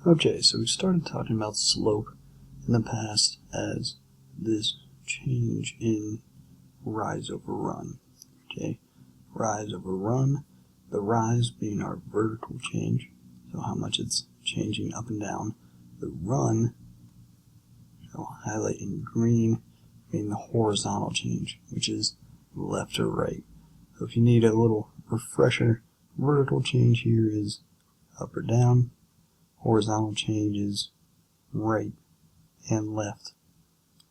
Okay, so we started talking about slope in the past as this change in rise over run. Okay, rise over run, the rise being our vertical change, so how much it's changing up and down. The run, I'll highlight in green, being the horizontal change, which is left or right. So if you need a little refresher, vertical change here is up or down, horizontal change is right and left.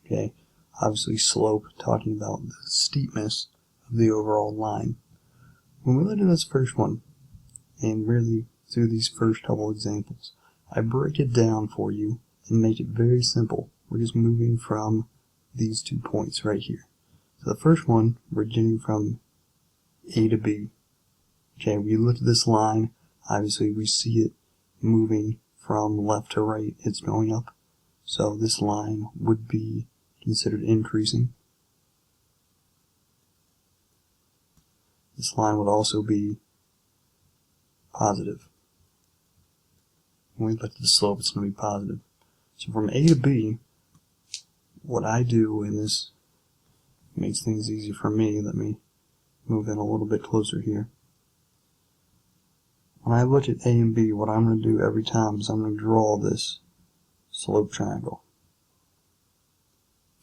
Okay, obviously slope, talking about the steepness of the overall line. When we look at this first one, and really through these first couple examples, I break it down for you and make it very simple. We're just moving from these 2 points right here. So the first one, we're getting from A to B. Okay, we look at this line, obviously we see it moving from left to right, it's going up. So this line would be considered increasing. This line would also be positive. When we look at the slope, it's going to be positive. So from A to B, what I do, and this makes things easy for me, let me move in a little bit closer here. When I look at A and B, what I'm going to do every time is I'm going to draw this slope triangle.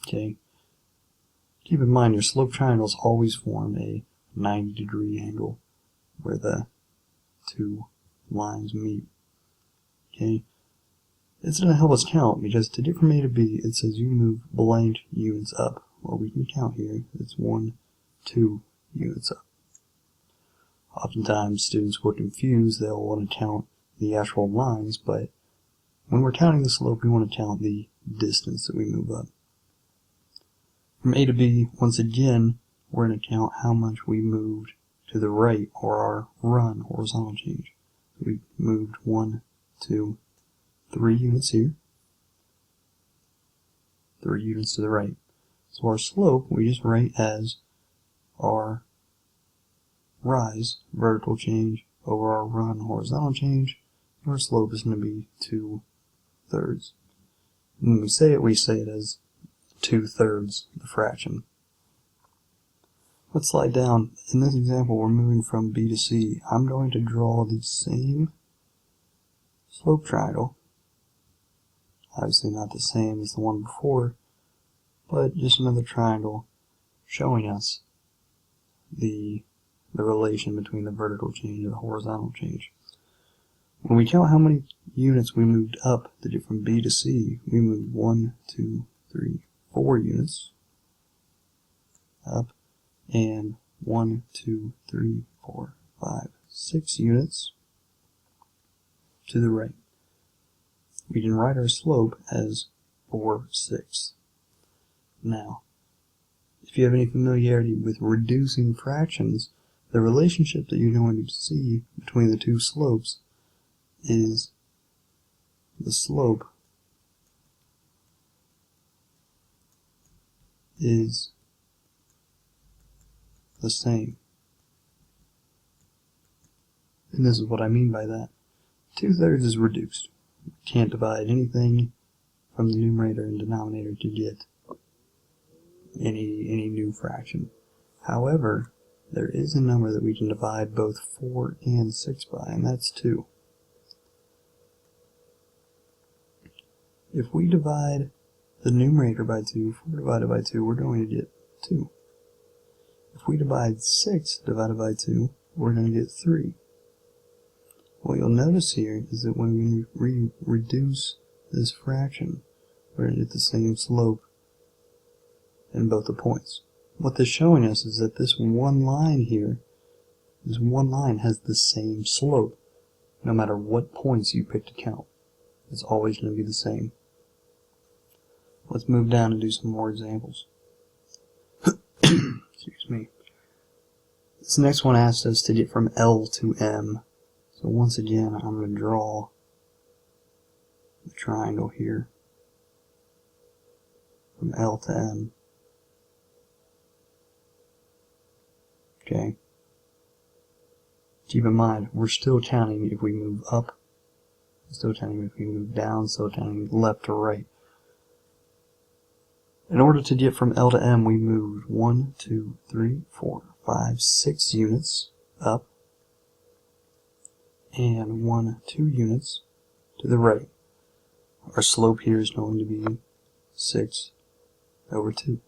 Okay. Keep in mind your slope triangles always form a 90-degree angle where the two lines meet. Okay. It's going to help us count because to get from A to B, it says you move blank units up. Well, we can count here. It's 1, 2 units up. Oftentimes students will confuse, they'll want to count the actual lines, but when we're counting the slope, we want to count the distance that we move up. From A to B, once again, we're going to count how much we moved to the right, or our run, horizontal change. We moved 1, 2, 3 units here, 3 units to the right. So our slope, we just write as our rise, vertical change, over our run, horizontal change. Our slope is going to be 2/3. When we say it as 2/3, the fraction. Let's slide down. In this example, we're moving from B to C. I'm going to draw the same slope triangle. Obviously not the same as the one before, but just another triangle showing us the relation between the vertical change and the horizontal change. When we count how many units we moved up to get from B to C, we moved 1, 2, 3, 4 units up, and 1, 2, 3, 4, 5, 6 units to the right. We can write our slope as 4/6. Now, if you have any familiarity with reducing fractions, the relationship that you're going to see between the two slopes is the slope is the same. And this is what I mean by that. 2/3 is reduced. You can't divide anything from the numerator and denominator to get any new fraction. However, there is a number that we can divide both 4 and 6 by, and that's 2. If we divide the numerator by 2, 4 divided by 2, we're going to get 2. If we divide 6 divided by 2, we're going to get 3. What you'll notice here is that when we reduce this fraction, we're going to get the same slope in both the points. What this is showing us is that this one line here, this one line has the same slope, no matter what points you pick to count. It's always going to be the same. Let's move down and do some more examples. Excuse me. This next one asks us to get from L to M. So once again, I'm going to draw the triangle here from L to M. Okay. Keep in mind, we're still counting if we move up Still telling me if we move down, still telling me left to right. In order to get from L to M, we moved 1, 2, 3, 4, 5, 6 units up, and 1, 2 units to the right. Our slope here is going to be 6 over 2.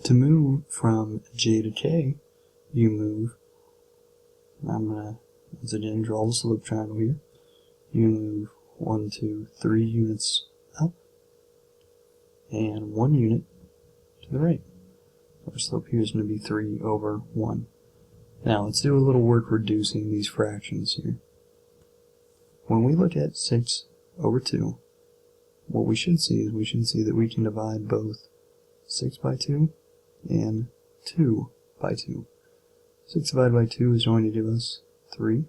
To move from J to K, you move, I'm going to once again draw the slope triangle here, you move 1, 2, 3 units up, and 1 unit to the right. Our slope here is going to be 3 over 1. Now let's do a little work reducing these fractions here. When we look at 6 over 2, what we should see is we should see that we can divide both 6 by 2 and 2 by 2. 6 divided by 2 is going to give us 3.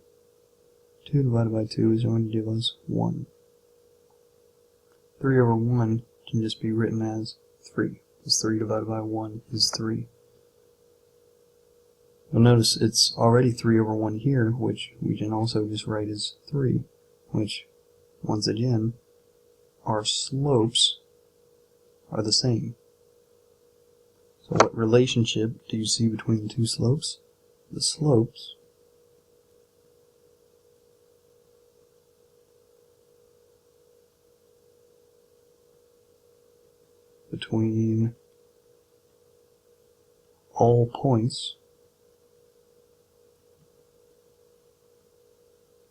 2 divided by 2 is going to give us 1. 3 over 1 can just be written as 3, because 3 divided by 1 is 3. You'll notice it's already 3 over 1 here, which we can also just write as 3, which, once again, our slopes are the same. So what relationship do you see between the two slopes? The slopes between all points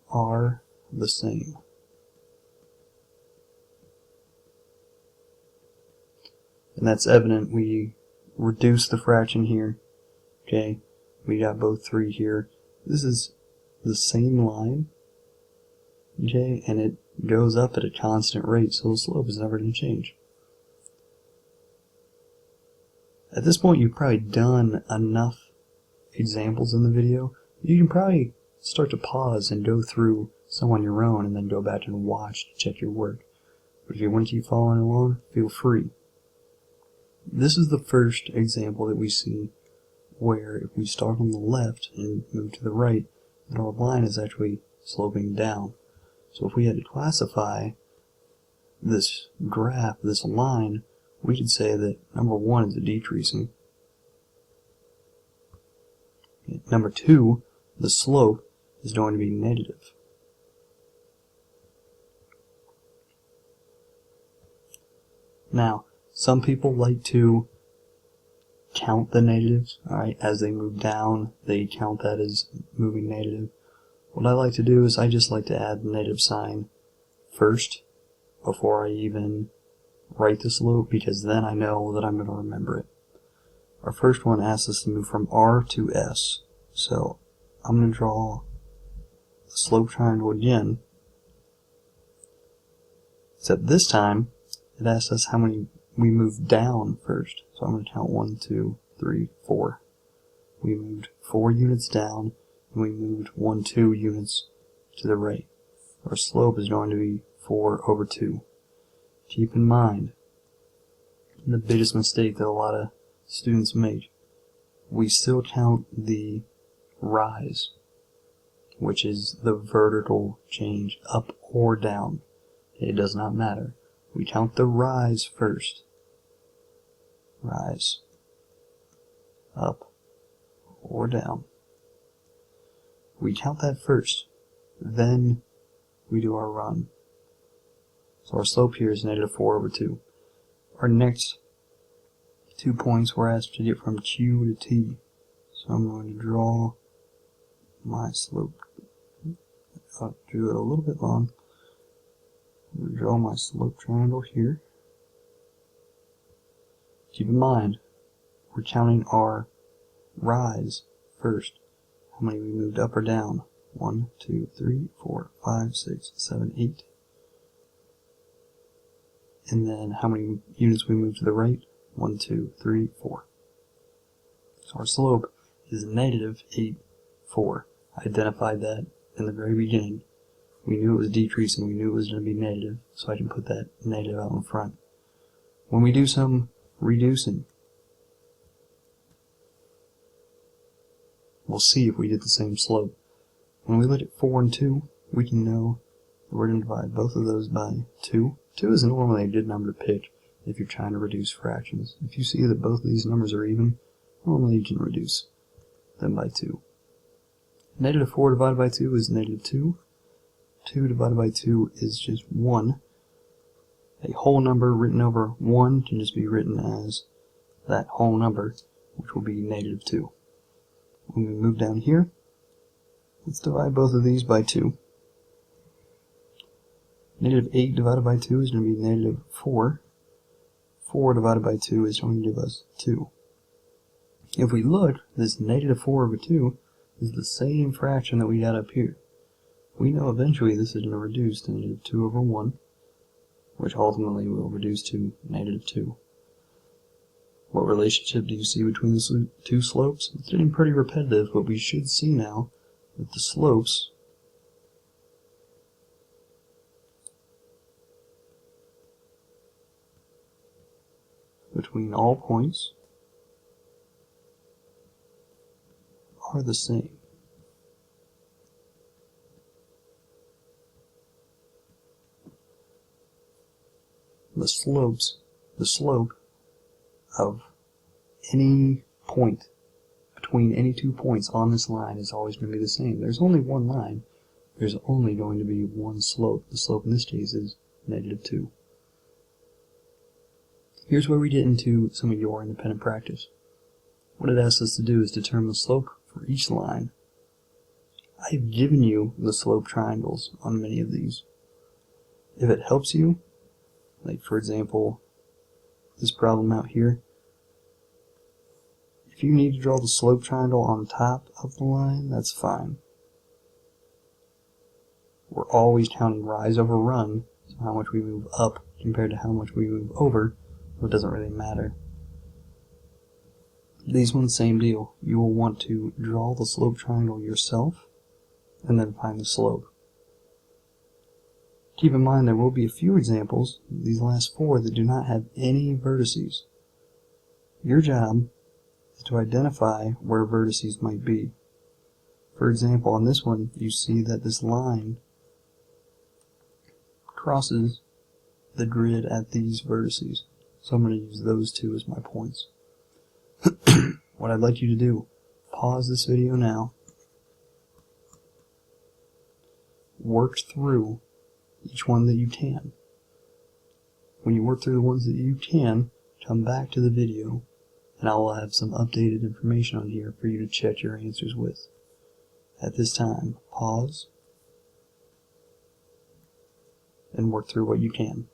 are the same. And that's evident. We reduce the fraction here. Okay, we got both 3 here. This is the same line. Okay, and it goes up at a constant rate, so the slope is never going to change. At this point, you've probably done enough examples in the video. You can probably start to pause and go through some on your own and then go back and watch to check your work. But if you want to keep following along, feel free. This is the first example that we see where if we start on the left and move to the right, then our line is actually sloping down. So if we had to classify this graph, this line, we could say that number 1 is a decreasing. Number 2, the slope is going to be negative. Now, some people like to count the negatives, alright, as they move down, they count that as moving negative. What I like to do is I just like to add the negative sign first before I even write the slope, because then I know that I'm going to remember it. Our first one asks us to move from R to S. So I'm going to draw the slope triangle again, except this time it asks us how many we moved down first. So I'm going to count 1, 2, 3, 4. We moved 4 units down, and we moved 1, 2 units to the right. Our slope is going to be 4 over 2. Keep in mind, the biggest mistake that a lot of students make, we still count the rise, which is the vertical change, up or down. It does not matter. We count the rise first. Rise, up or down. We count that first, then we do our run. So our slope here is negative 4 over 2. Our next 2 points we're asked to get from Q to T. So I'm going to draw my slope. I'll do it a little bit long. I'm going to draw my slope triangle here. Keep in mind, we're counting our rise first. How many we moved up or down? 1, 2, 3, 4, 5, 6, 7, 8. And then how many units we moved to the right? 1, 2, 3, 4. So our slope is negative 8, 4. I identified that in the very beginning. We knew it was decreasing, we knew it was going to be negative, so I can put that negative out in front. When we do some reducing, we'll see if we get the same slope. When we look at 4 and 2, we can know We're going to divide both of those by 2. 2 is normally a good number to pick if you're trying to reduce fractions. If you see that both of these numbers are even, normally you can reduce them by 2. Negative 4 divided by 2 is negative 2. 2 divided by 2 is just 1. A whole number written over 1 can just be written as that whole number, which will be negative 2. When we move down here, let's divide both of these by 2. Negative 8 divided by 2 is going to be negative 4. 4 divided by 2 is going to give us 2. If we look, this negative 4 over 2 is the same fraction that we got up here. We know eventually this is going to reduce to negative 2 over 1, which ultimately will reduce to negative 2. What relationship do you see between the two slopes? It's getting pretty repetitive, but we should see now that the slopes between all points are the same. The slope of any point between any 2 points on this line is always going to be the same. There's only one line. There's only going to be one slope. The slope in this case is negative 2. Here's where we get into some of your independent practice. What it asks us to do is determine the slope for each line. I've given you the slope triangles on many of these. If it helps you, like for example, this problem out here, if you need to draw the slope triangle on top of the line, that's fine. We're always counting rise over run, so how much we move up compared to how much we move over, so it doesn't really matter. These ones, same deal. You will want to draw the slope triangle yourself, and then find the slope. Keep in mind there will be a few examples, these last 4, that do not have any vertices. Your job is to identify where vertices might be. For example, on this one, you see that this line crosses the grid at these vertices. So I'm going to use those 2 as my points. What I'd like you to do, pause this video now, work through each one that you can. When you work through the ones that you can, come back to the video and I will have some updated information on here for you to check your answers with. At this time, pause and work through what you can.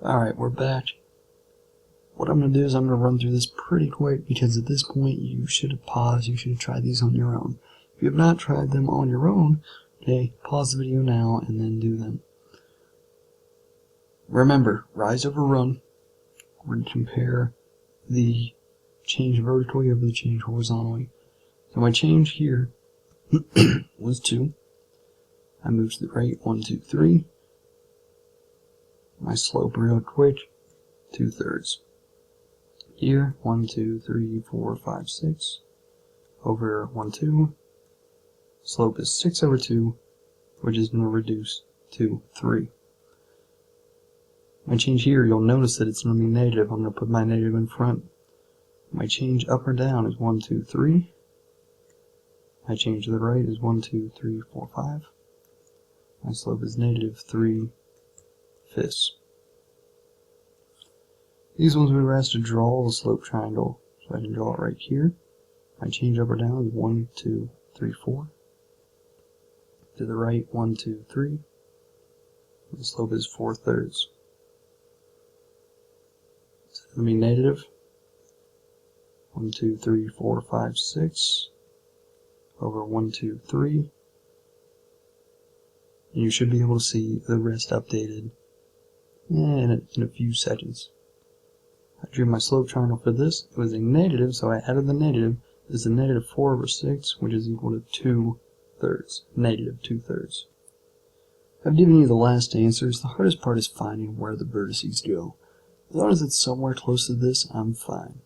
Alright, we're back. What I'm going to do is I'm going to run through this pretty quick because at this point you should have paused, you should have tried these on your own. If you have not tried them on your own, okay, pause the video now and then do them. Remember, rise over run. We're going to compare the change vertically over the change horizontally. So my change here was 2. I moved to the right 1, 2, 3. My slope real quick, 2/3. Here, 1, 2, 3, 4, 5, 6. Over 1, 2. Slope is 6 over 2, which is going to reduce to 3. My change here, you'll notice that it's going to be negative. I'm going to put my negative in front. My change up or down is 1, 2, 3. My change to the right is 1, 2, 3, 4, 5. My slope is negative 3/5. These ones we were asked to draw the slope triangle, so I can draw it right here. My change up or down is 1, 2, 3, 4. To the right, 1, 2, 3. The slope is 4/3. It's going to be negative 1, 2, 3, 4, 5, 6 over 1, 2, 3. And you should be able to see the rest updated in a few seconds. I drew my slope triangle for this. It was a negative, so I added the negative. This is a negative 4 over 6, which is equal to 2/3. Negative 2/3. I've given you the last answers. The hardest part is finding where the vertices go. As long as it's somewhere close to this, I'm fine.